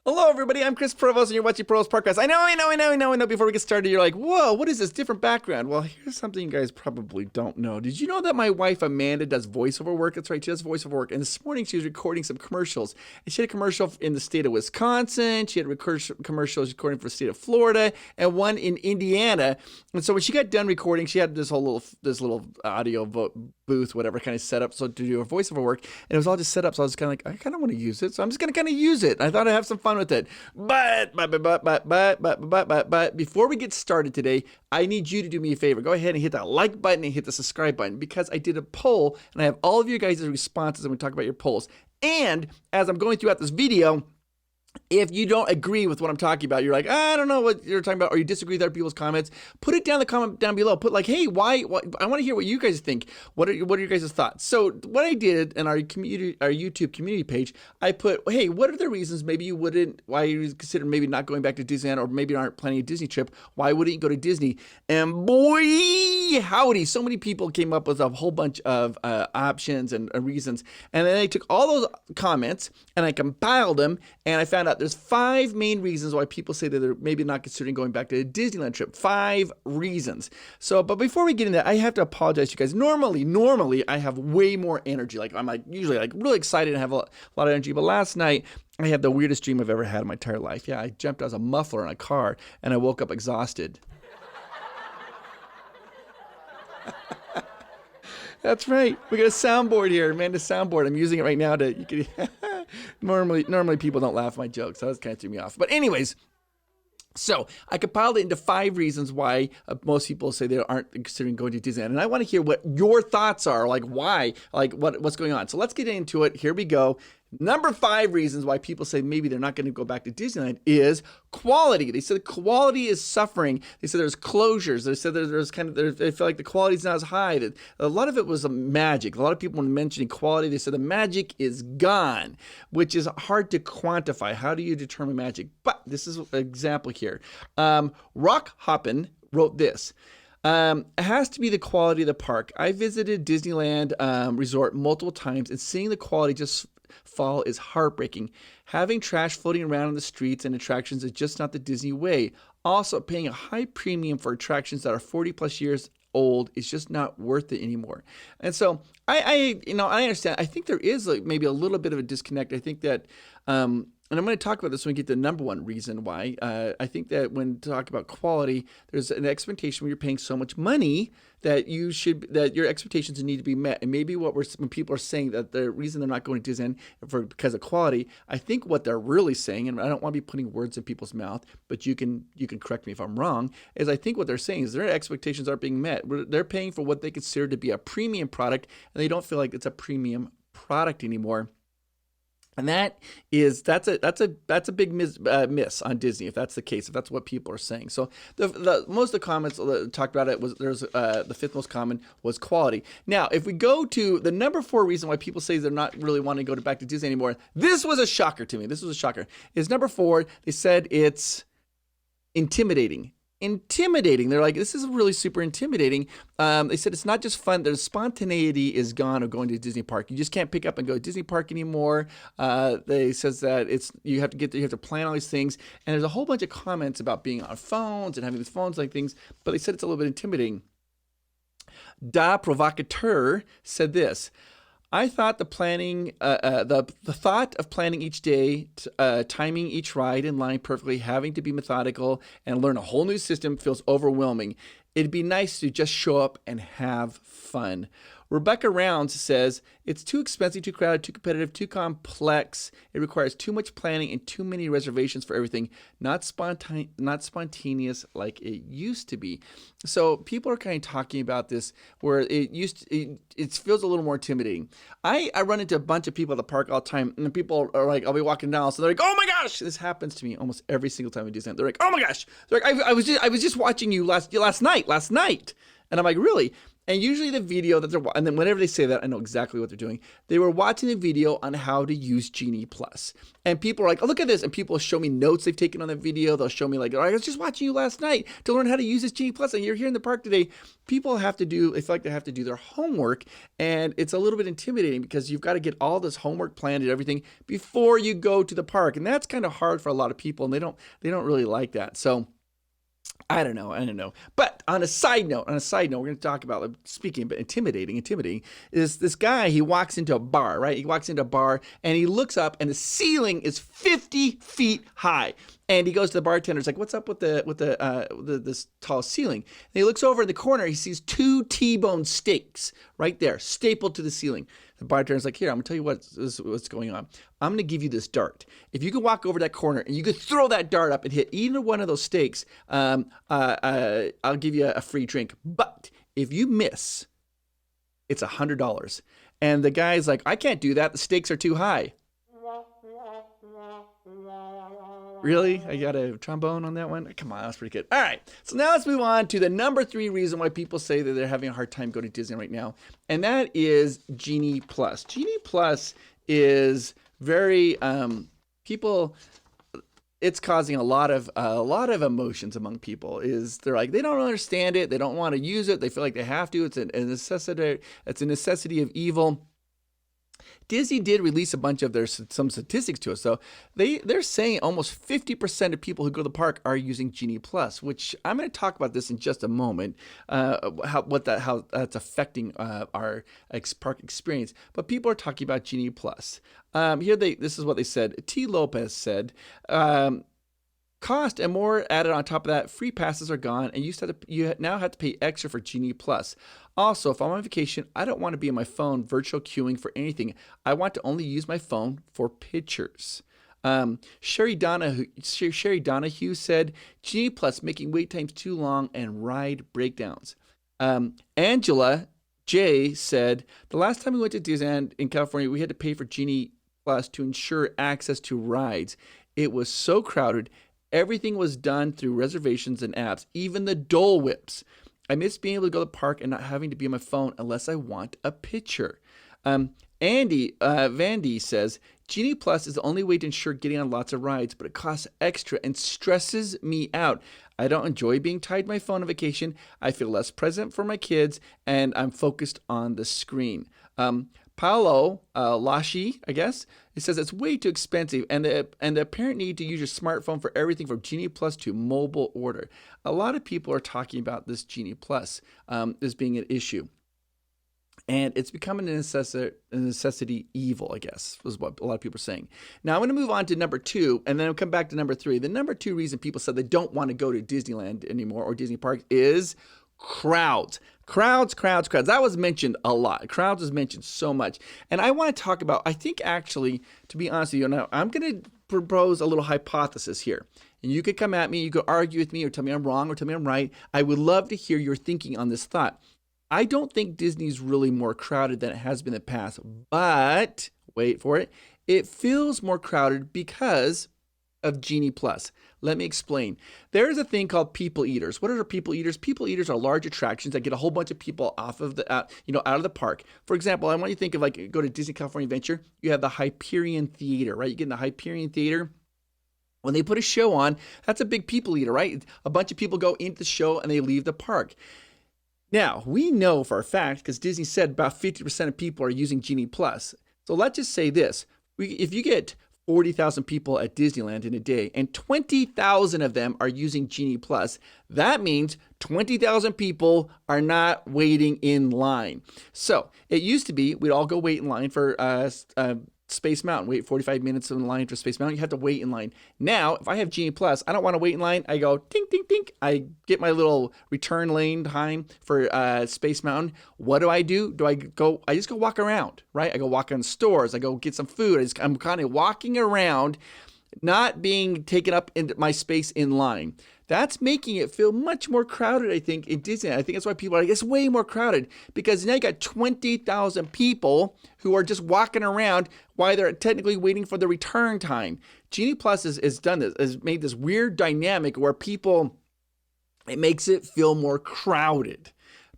Hello, everybody. I'm Chris Provost, and you're watching Provost Park Pass. I know. Before we get started, you're like, whoa, what is this different background? Well, here's something you guys probably don't know. Did you know that my wife, Amanda, does voiceover work? That's right, she does voiceover work. And this morning, she was recording some commercials. And she had a commercial in the state of Wisconsin. She had commercials recording for the state of Florida, and one in Indiana. And so when she got done recording, she had this little audio booth, whatever, kind of set up so to do her voiceover work. And it was all just set up. So I was kind of like, I kind of want to use it. So I'm just going to kind of use it. I thought I'd have some fun with it. But before we get started today, I need you to do me a favor. Go ahead and hit that like button and hit the subscribe button, because I did a poll and I have all of you guys' responses, and we talk about your polls. And as I'm going throughout this video, if you don't agree with what I'm talking about, you're like, I don't know what you're talking about, or you disagree with other people's comments, put it down in the comment down below. Put like, hey, why? I want to hear what you guys think. What are your guys' thoughts? So what I did in our YouTube community page, I put, hey, what are the reasons maybe you wouldn't, why you consider maybe not going back to Disneyland, or maybe aren't planning a Disney trip? Why wouldn't you go to Disney? And boy, howdy, so many people came up with a whole bunch of options and reasons. And then I took all those comments and I compiled them, and I found out there's 5 main reasons why people say that they're maybe not considering going back to a Disneyland trip. 5 reasons. So, but before we get into that, I have to apologize to you guys. Normally I have way more energy. Like I'm like usually like really excited and have a lot of energy. But last night I had the weirdest dream I've ever had in my entire life. Yeah, I jumped as a muffler in a car and I woke up exhausted. That's right. We got a soundboard here, Amanda's soundboard. I'm using it right now to. You can, normally people don't laugh at my jokes, so that kind of threw me off. But anyways, so I compiled it into 5 reasons why most people say they aren't considering going to Disneyland, and I want to hear what your thoughts are. Like why? Like what's going on? So let's get into it. Here we go. Number 5 reasons why people say maybe they're not going to go back to Disneyland is quality. They said the quality is suffering. They said there's closures. They said there's they feel like the quality is not as high. That a lot of it was a magic. A lot of people when mentioning quality, they said the magic is gone, which is hard to quantify. How do you determine magic? But this is an example here. Rock Hoppin wrote this. It has to be the quality of the park. I visited Disneyland Resort multiple times, and seeing the quality just fall is heartbreaking. Having trash floating around in the streets and attractions is just not the Disney way. Also, paying a high premium for attractions that are 40 plus years old is just not worth it anymore. And so I understand. I think there is maybe a little bit of a disconnect. I think that, and I'm going to talk about this when we get to the number 1 reason why. I think that when talk about quality, there's an expectation when you're paying so much money that your expectations need to be met. And maybe when people are saying that the reason they're not going to Disneyland because of quality, I think what they're really saying, and I don't want to be putting words in people's mouth, but you can correct me if I'm wrong, is I think what they're saying is their expectations aren't being met. They're paying for what they consider to be a premium product, and they don't feel like it's a premium product anymore. And that's a big miss on Disney if that's the case, if that's what people are saying. So the most of the comments that talked about it was the 5th most common was quality. Now, if we go to the number 4 reason why people say they're not really wanting to go back to Disney anymore, this was a shocker to me. Is number 4. They said it's intimidating. They're like, this is really super intimidating. They said it's not just fun. The spontaneity is gone of going to a Disney park. You just can't pick up and go to Disney park anymore. They says that you have to plan all these things. And there's a whole bunch of comments about being on phones and having these phones like things. But they said it's a little bit intimidating. Da Provocateur said this. I thought the thought of planning each day, timing each ride in line perfectly, having to be methodical and learn a whole new system feels overwhelming. It'd be nice to just show up and have fun. Rebecca Rounds says, it's too expensive, too crowded, too competitive, too complex. It requires too much planning and too many reservations for everything. Not spontaneous like it used to be. So people are kind of talking about this where it feels a little more intimidating. I run into a bunch of people at the park all the time, and people are like, I'll be walking down, so they're like, oh my gosh, this happens to me almost every single time we do something. They're like, oh my gosh, they're like, I was just watching you last night. And I'm like, really? And usually the video that they're, and then whenever they say that, I know exactly what they're doing. They were watching the video on how to use Genie Plus. And people are like, oh, look at this. And people show me notes they've taken on the video. They'll show me like, I was just watching you last night to learn how to use this Genie Plus. And you're here in the park today. People have to do, they feel like they have to do their homework. And it's a little bit intimidating because you've got to get all this homework planned and everything before you go to the park. And that's kind of hard for a lot of people. And they don't really like that. So I don't know. But on a side note, we're going to talk about, speaking, but intimidating is this guy. He walks into a bar, right? He walks into a bar and he looks up and the ceiling is 50 feet high. And he goes to the bartender. He's like, "What's up with this tall ceiling?" And he looks over in the corner. He sees 2 T-bone steaks right there, stapled to the ceiling. The bartender's like, "Here, I'm gonna tell you what's going on. I'm gonna give you this dart. If you can walk over that corner and you can throw that dart up and hit either one of those steaks, I'll give you a free drink. But if you miss, it's $100." And the guy's like, "I can't do that. The stakes are too high." Really? I got a trombone on that one? Come on, that's pretty good. All right, so now let's move on to the number 3 reason why people say that they're having a hard time going to Disney right now, and that is Genie Plus. Genie Plus is very, it's causing a lot of emotions among people. They're like, they don't understand it, they don't want to use it, they feel like they have to. It's a necessity of evil. Disney did release a bunch of some statistics to us. So they're saying almost 50% of people who go to the park are using Genie Plus, which I'm going to talk about this in just a moment, how that's affecting our park experience. But people are talking about Genie Plus. This is what they said. T. Lopez said, cost and more added on top of that. Free passes are gone, and you now have to pay extra for Genie Plus. Also, if I'm on vacation, I don't want to be on my phone virtual queuing for anything. I want to only use my phone for pictures. Sherry Donahue said, Genie Plus making wait times too long and ride breakdowns. Angela J said, the last time we went to Disneyland in California, we had to pay for Genie Plus to ensure access to rides. It was so crowded. Everything was done through reservations and apps, even the Dole Whips. I miss being able to go to the park and not having to be on my phone unless I want a picture. Vandy says, Genie Plus is the only way to ensure getting on lots of rides, but it costs extra and stresses me out. I don't enjoy being tied to my phone on vacation. I feel less present for my kids, and I'm focused on the screen. Paolo Lashi, I guess, it says it's way too expensive, and the apparent need to use your smartphone for everything from Genie Plus to mobile order. A lot of people are talking about this Genie Plus as being an issue. And it's becoming a necessity evil, I guess, is what a lot of people are saying. Now, I'm going to move on to number 2, and then I'll come back to number 3. The number 2 reason people said they don't want to go to Disneyland anymore or Disney parks is crowds. Crowds. That was mentioned a lot. Crowds was mentioned so much. And I want to talk about, I think actually, to be honest with you, now I'm going to propose a little hypothesis here. And you could come at me, you could argue with me or tell me I'm wrong or tell me I'm right. I would love to hear your thinking on this thought. I don't think Disney's really more crowded than it has been in the past, but wait for it. It feels more crowded because of Genie Plus. Let me explain. There's a thing called people eaters. What are people eaters? People eaters are large attractions that get a whole bunch of people off of the, out of the park. For example, I want you to think of go to Disney California Adventure. You have the Hyperion Theater, right? You get in the Hyperion Theater. When they put a show on, that's a big people eater, right? A bunch of people go into the show and they leave the park. Now, we know for a fact, because Disney said about 50% of people are using Genie Plus. So let's just say this. If you get 40,000 people at Disneyland in a day and 20,000 of them are using Genie Plus, that means 20,000 people are not waiting in line. So it used to be we'd all go wait in line for Space Mountain, wait 45 minutes in line for Space Mountain. You have to wait in line. Now, if I have Genie Plus, I don't want to wait in line. I go tink, tink, tink. I get my little return lane time for Space Mountain. What do? I just go walk around, right? I go walk in stores. I go get some food. I'm kind of walking around, not being taken up into my space in line. That's making it feel much more crowded, I think, in Disneyland. I think that's why people are like, it's way more crowded, because now you got 20,000 people who are just walking around while they're technically waiting for the return time. Genie Plus has made this weird dynamic where it makes it feel more crowded.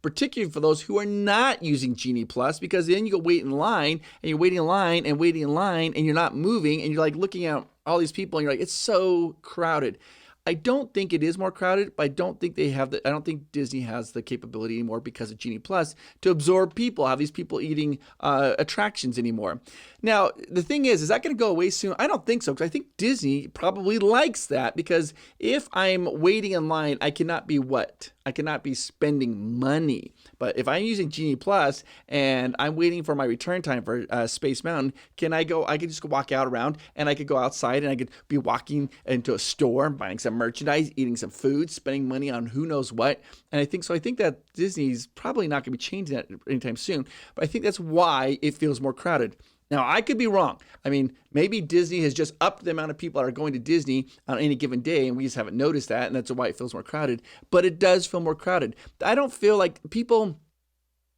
particularly for those who are not using Genie Plus, because then you go wait in line, and you're waiting in line and waiting in line, and you're not moving, and you're like looking at all these people, and you're like, it's so crowded. I don't think it is more crowded, but I don't think I don't think Disney has the capability anymore because of Genie Plus to absorb people, have these people eating attractions anymore. Now, the thing is that going to go away soon? I don't think so, because I think Disney probably likes that, because if I'm waiting in line, I cannot be what? I cannot be spending money. But if I'm using Genie Plus and I'm waiting for my return time for Space Mountain, I could just go walk out around, and I could go outside, and I could be walking into a store, buying some merchandise, eating some food, spending money on who knows what. And I think that Disney's probably not going to be changing that anytime soon. But I think that's why it feels more crowded. Now, I could be wrong. I mean, maybe Disney has just upped the amount of people that are going to Disney on any given day, and we just haven't noticed that, and that's why it feels more crowded. But it does feel more crowded. I don't feel like people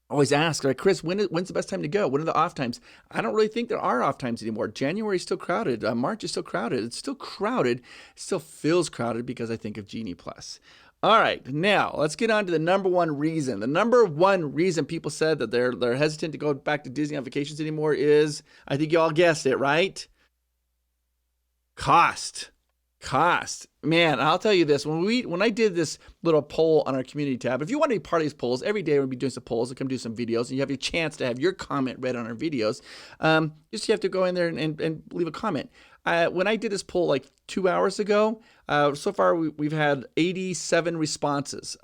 always ask, like, Chris, when's the best time to go? When are the off times? I don't really think there are off times anymore. January is still crowded. March is still crowded. It's still crowded. It still feels crowded because I think of Genie Plus. All right, now let's get on to the number one reason. The number one reason people said that they're hesitant to go back to Disney on vacations anymore is, I think you all guessed it, right? Cost. Man, I'll tell you this. When I did this little poll on our community tab, if you want to be part of these polls, every day we'll be doing some polls and come do some videos, and you have your chance to have your comment read on our videos. Just you have to go in there and leave a comment. When I did this poll like 2 hours ago, so far we've had 87 responses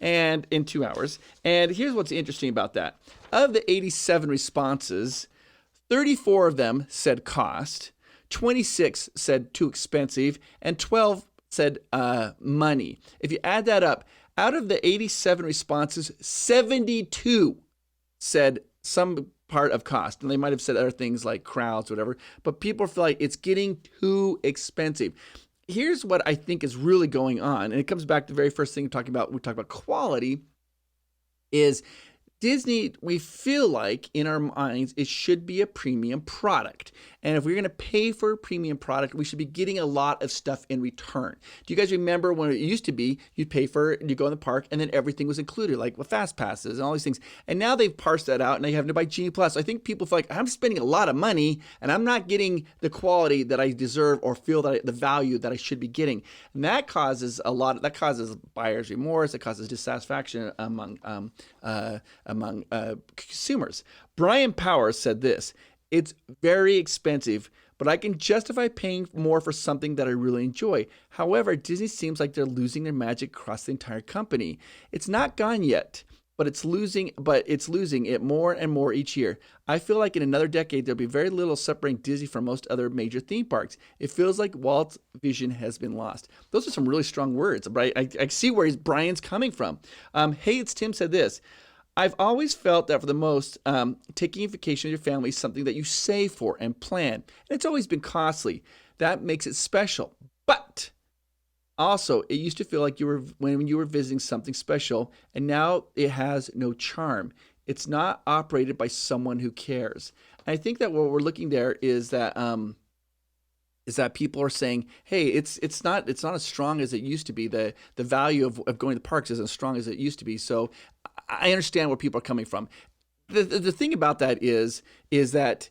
and in 2 hours. And here's what's interesting about that. Of the 87 responses, 34 of them said cost, 26 said too expensive, and 12 said money. If you add that up, out of the 87 responses, 72 said some part of cost. And they might have said other things like crowds, whatever, but people feel like it's getting too expensive. Here's what I think is really going on, and it comes back to the very first thing we talked about quality, is Disney, we feel like in our minds, it should be a premium product. And if we're going to pay for a premium product, we should be getting a lot of stuff in return. Do you guys remember when it used to be, you'd pay for it, you go in the park, and then everything was included, like with fast passes and all these things. And now they've parsed that out, and they have to buy Genie Plus. So I think people feel like, I'm spending a lot of money, and I'm not getting the quality that I deserve or feel that the value that I should be getting. And that causes buyer's remorse. It causes dissatisfaction among consumers. Brian Powers said this: "It's very expensive, but I can justify paying more for something that I really enjoy. However, Disney seems like they're losing their magic across the entire company. It's not gone yet, but it's losing it more and more each year. I feel like in another decade, there'll be very little separating Disney from most other major theme parks. It feels like Walt's vision has been lost." Those are some really strong words, but I see where Brian's coming from. Hey, it's Tim said this: "I've always felt that for the most, taking a vacation with your family is something that you save for and plan. And it's always been costly. That makes it special. But also, it used to feel like when you were visiting something special, and now it has no charm. It's not operated by someone who cares." And I think that what we're looking there is that people are saying, hey, it's not as strong as it used to be. The value of going to the parks isn't as strong as it used to be. So I understand where people are coming from. The thing about that is that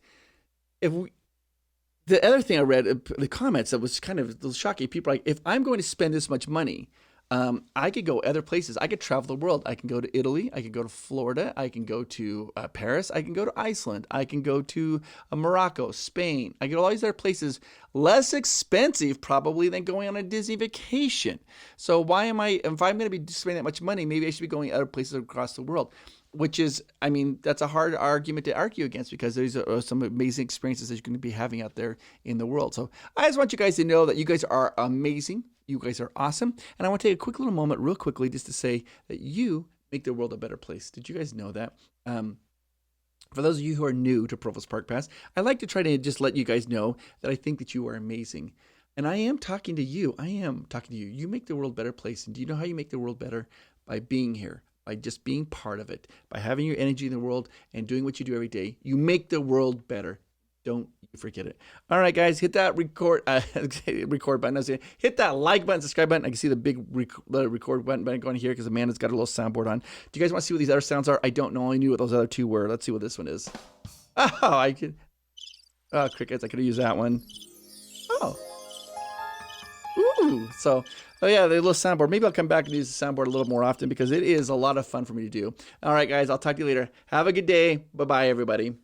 the other thing I read, the comments, that was kind of shocking. People are like, if I'm going to spend this much money, I could go other places. I could travel the world. I can go to Italy. I can go to Florida. I can go to Paris. I can go to Iceland. I can go to Morocco, Spain. I can go to all these other places, less expensive probably than going on a Disney vacation. So if I'm going to be spending that much money, maybe I should be going other places across the world. Which is, I mean, that's a hard argument to argue against, because there's some amazing experiences that you're going to be having out there in the world. So I just want you guys to know that you guys are amazing. You guys are awesome. And I want to take a quick little moment real quickly just to say that you make the world a better place. Did you guys know that? For those of you who are new to Provost Park Pass, I like to try to just let you guys know that I think that you are amazing. And I am talking to you. You make the world a better place. And do you know how you make the world better? By being here. By just being part of it, by having your energy in the world and doing what you do every day. You make the world better, don't Forget it. All right, guys, hit that record button. Hit that like button, subscribe button. I can see the big record button going here because Amanda's got a little soundboard on. Do you guys want to see what these other sounds are? I don't know. I only knew what those other two were. Let's see what this one is. Oh, I could. Oh, crickets. I could have used that one. Oh. Ooh. So, oh yeah, the little soundboard. Maybe I'll come back and use the soundboard a little more often because it is a lot of fun for me to do. All right, guys. I'll talk to you later. Have a good day. Bye-bye, everybody.